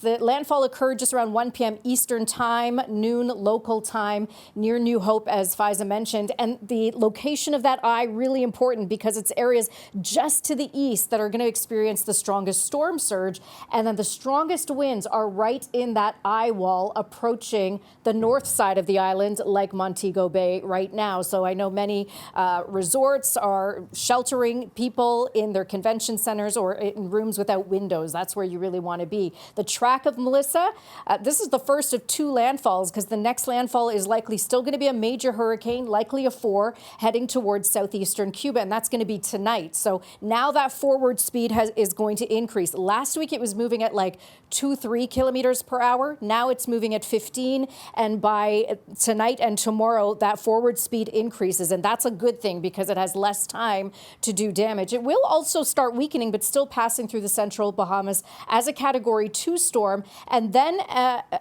the landfall occurred just around 1 p.m. Eastern time, noon local time, near New Hope, as Faiza mentioned. And the location of that eye, really important because it's areas just to the east that are going to experience the strongest storm surge. And then the strongest winds are right in that eye wall approaching the north side of the island, like Montego Bay right now. So I know many resorts are sheltering people in their convention centers or in rooms without windows. That's where you really want to be. The track of Melissa, this is the first of 2 landfalls because the next landfall is likely still going to be a major hurricane, likely a 4, heading towards southeastern Cuba, and that's going to be tonight. So now that forward speed is going to increase. Last week it was moving at like 2-3 kilometers per hour. Now it's moving at 15, and by tonight and tomorrow that forward speed increases, and that's a good thing because it has less time to do damage. It will also start weakening, but still passing through the central Bahamas as a Category 2 storm, and then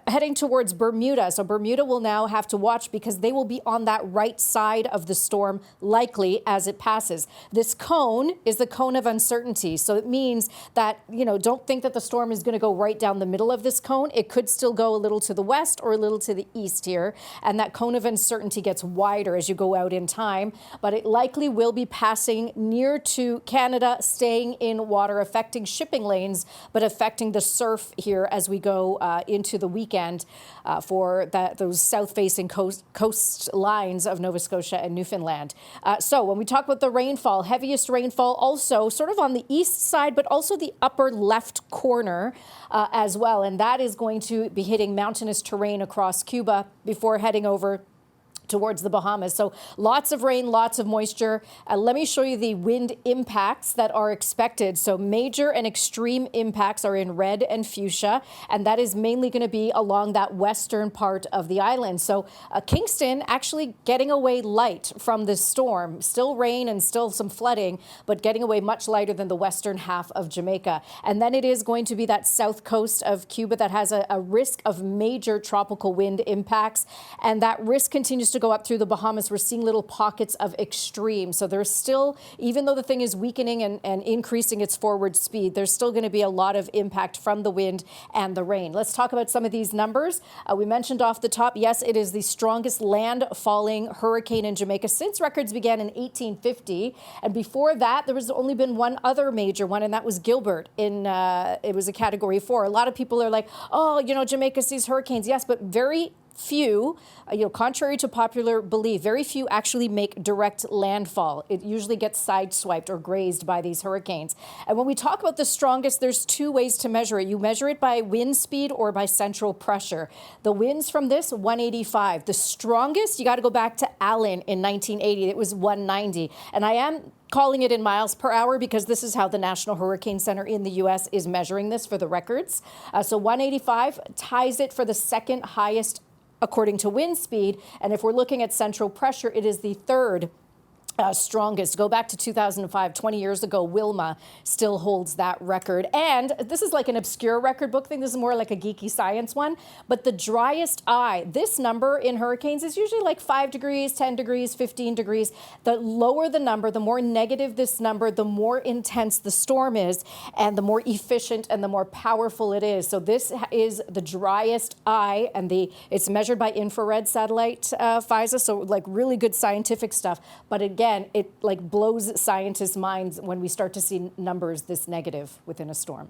heading towards Bermuda. So Bermuda will now have to watch because they will be on that right side of the storm likely as it passes. This cone is the cone of uncertainty. So it means that, don't think that the storm is going to go right down the middle of this cone. It could still go a little to the west or a little to the east here. And that cone of uncertainty gets wider as you go out in time. But it likely will be passing near to Canada, staying in water, affecting shipping lanes, but affecting the surf here as we go into the weekend for those south-facing coastlines of Nova Scotia and Newfoundland. So when we talk about the rainfall, heaviest rainfall also sort of on the east side, but also the upper left corner as well. And that is going to be hitting mountainous terrain across Cuba before heading over towards the Bahamas. So lots of rain, lots of moisture. Let me show you the wind impacts that are expected. So major and extreme impacts are in red and fuchsia, and that is mainly going to be along that western part of the island. So Kingston actually getting away light from this storm. Still rain and still some flooding, but getting away much lighter than the western half of Jamaica. And then it is going to be that south coast of Cuba that has a risk of major tropical wind impacts, and that risk continues to go up through the Bahamas. We're seeing little pockets of extreme. So there's still, even though the thing is weakening and increasing its forward speed, there's still going to be a lot of impact from the wind and the rain. Let's talk about some of these numbers. We mentioned off the top, yes, it is the strongest land-falling hurricane in Jamaica since records began in 1850. And before that, there was only been one other major one, and that was Gilbert. It was a Category 4. A lot of people are like, oh, Jamaica sees hurricanes. Yes, but very few, contrary to popular belief, very few actually make direct landfall. It usually gets sideswiped or grazed by these hurricanes. And when we talk about the strongest, there's 2 ways to measure it. You measure it by wind speed or by central pressure. The winds from this, 185. The strongest, you got to go back to Allen in 1980. It was 190. And I am calling it in miles per hour because this is how the National Hurricane Center in the U.S. is measuring this for the records. So 185 ties it for the second highest according to wind speed. And if we're looking at central pressure, it is the third strongest. Go back to 2005, 20 years ago, Wilma still holds that record. And this is like an obscure record book thing. This is more like a geeky science one. But the driest eye, this number in hurricanes is usually like 5 degrees, 10 degrees, 15 degrees. The lower the number, the more negative this number, the more intense the storm is, and the more efficient and the more powerful it is. So this is the driest eye, and it's measured by infrared satellite, Faiza. So like really good scientific stuff. But again, it like blows scientists' minds when we start to see numbers this negative within a storm.